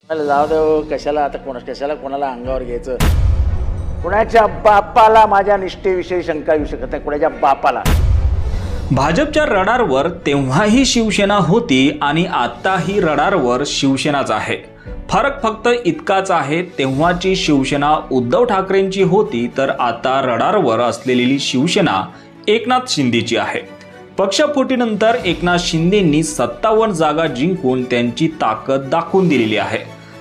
मला जाऊ दे कशाला आता कशाला कोणाला अंगावर घ्यायचं. कुणाच्या बापाला माझ्या निष्ठेविषयी शंका येऊ शकत नाही. कुणाच्या बापाला. भाजपच्या रडारवर तेव्हाही शिवसेना होती आणि आताही रडारवर शिवसेनाच आहे. फरक फक्त इतकाच आहे, तेव्हाची शिवसेना उद्धव ठाकरेंची होती तर आता रडारवर असलेली शिवसेना एकनाथ शिंदेची आहे. पक्षफुटीनंतर एकनाथ शिंदेंनी 57 जागा जिंकून त्यांची ताकद दाखवून दिलेली आहे.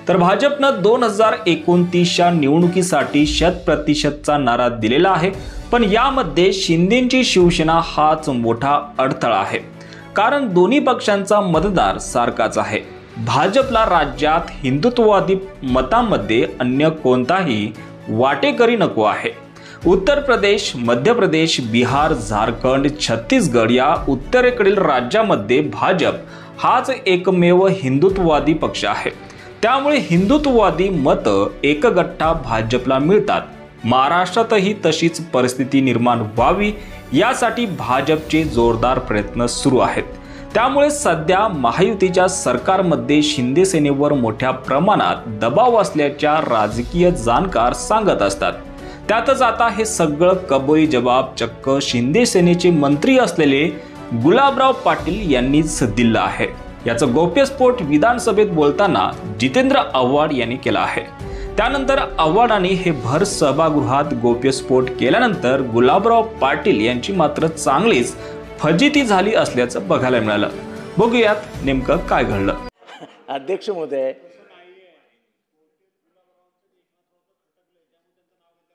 तर भाजपनं 2029च्या निवडणुकीसाठी 100%चा नारा दिलेला आहे. पण यामध्ये शिंदेंची शिवसेना हाच मोठा अडथळा आहे. कारण दोन्ही पक्षांचा मतदार सारखाच आहे. भाजपला राज्यात हिंदुत्ववादी मतांमध्ये अन्य कोणताही वाटेकरी नको आहे. उत्तर प्रदेश, मध्य प्रदेश, बिहार, झारखंड, छत्तीसगड या उत्तरेकडील राज्यामध्ये भाजप हाच एकमेव हिंदुत्ववादी पक्ष आहे. त्यामुळे हिंदुत्ववादी मतं एकगठ्ठा भाजपला मिळतात. महाराष्ट्रातही तशीच परिस्थिती निर्माण व्हावी यासाठी भाजपचे जोरदार प्रयत्न सुरू आहेत. त्यामुळे सध्या महायुतीच्या सरकारमध्ये शिंदे सेनेवर मोठ्या प्रमाणात दबाव असल्याच्या राजकीय जाणकार सांगत असतात. त्यातच आता हे सगळं कबोई जबाब चक्क शिंदे सेनेचे मंत्री असलेले गुलाबराव पाटील यांनीच दिलं आहे. याचा गौप्यस्फोट विधानसभेत बोलताना जितेंद्र आव्हाड यांनी केला आहे. त्यानंतर आव्हाडांनी हे भर सभागृहात गौप्यस्फोट केल्यानंतर गुलाबराव पाटील यांची मात्र चांगलीच फजिती झाली असल्याचं बघायला मिळालं. बघूयात नेमकं काय घडलं. अध्यक्ष महोदय,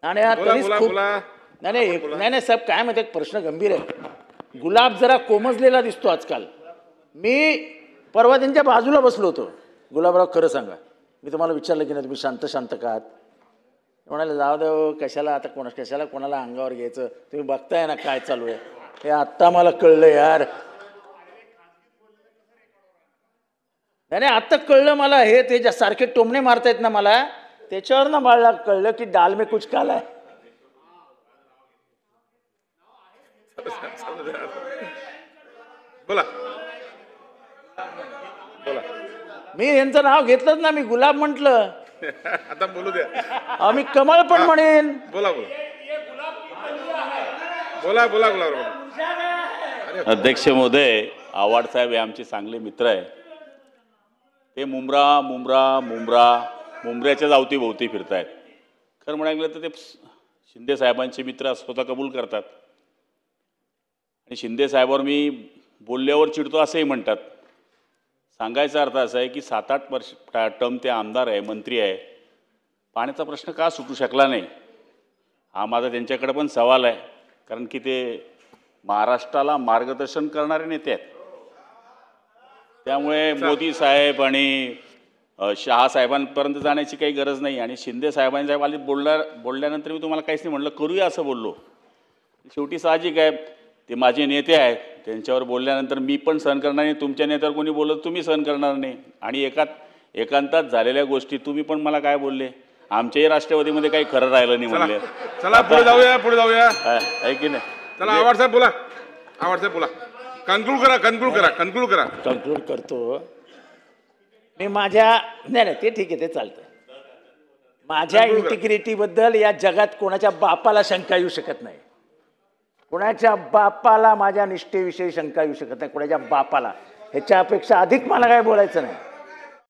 आणि नाही साहेब, काय माहिती प्रश्न गंभीर आहे. गुलाब जरा कोमजलेला दिसतो आजकाल. मी परवा त्यांच्या बाजूला बसलो होतो. गुलाबराव खरं सांगा, मी तुम्हाला विचारलं की नाही तुम्ही शांत का आहात. म्हणाले जाऊ दे कशाला आता कशाला कोणाला अंगावर घ्यायचं. तुम्ही बघताय ना काय चालू आहे. हे आत्ता मला कळलं यार. नाही आत्ता कळलं मला. हे ते सारखे टोमणे मारतायत ना मला, त्याच्यावर ना मला कळलं की डाल में कुछ काला है. बोला बोला. मी यांचं नाव घेतलंच ना, मी गुलाब म्हटलं. आता बोलू द्या. आम्ही कमळ पण म्हणेन. बोला बोला बोला बोला बोला. अध्यक्ष महोदय, आव्हाड साहेब हे आमचे चांगले मित्र आहे. ते मुंबऱ्याच्याच अवतीभोवती फिरतायत. खरं म्हणायला गेलं तर ते शिंदे साहेबांचे मित्र स्वतः कबूल करतात. आणि शिंदे साहेबांवर मी बोलल्यावर चिडतो असंही म्हणतात. सांगायचा अर्थ असा आहे की 7-8 वर्ष टर्म ते आमदार आहे, मंत्री आहे. पाण्याचा प्रश्न का सुटू शकला नाही हा माझा त्यांच्याकडे पण सवाल आहे. कारण की ते महाराष्ट्राला मार्गदर्शन करणारे नेते आहेत. त्यामुळे मोदी साहेब आणि शहा साहेबांपर्यंत जाण्याची काही गरज नाही. आणि शिंदे साहेबांच्या बोलल्यानंतर मी तुम्हाला काहीच नाही म्हणलं, करूया असं बोललो. शेवटी साहजिक आहे, ते माझे नेते आहेत, त्यांच्यावर बोलल्यानंतर मी पण सहन करणार नाही. तुमच्या नेत्यावर कोणी बोललं तुम्ही सहन करणार नाही. आणि एकांतात झालेल्या गोष्टी तुम्ही पण मला काय बोलले, आमच्याही राष्ट्रवादीमध्ये काही खरं राहिलं नाही म्हणले. चला पुढे जाऊया. आहे की नाही. चला आव्हाड साहेब बोला. कन्क्लूड करा. कन्क्लूड करतो मी माझ्या. नाही ते ठीक आहे, ते चालतं. माझ्या इंटिग्रिटीबद्दल या जगात कोणाच्या बापाला शंका येऊ शकत नाही. कुणाच्या बापाला माझ्या निष्ठेविषयी शंका येऊ शकत नाही. कुणाच्या बापाला. ह्याच्या अपेक्षा अधिक मला काय बोलायचं नाही.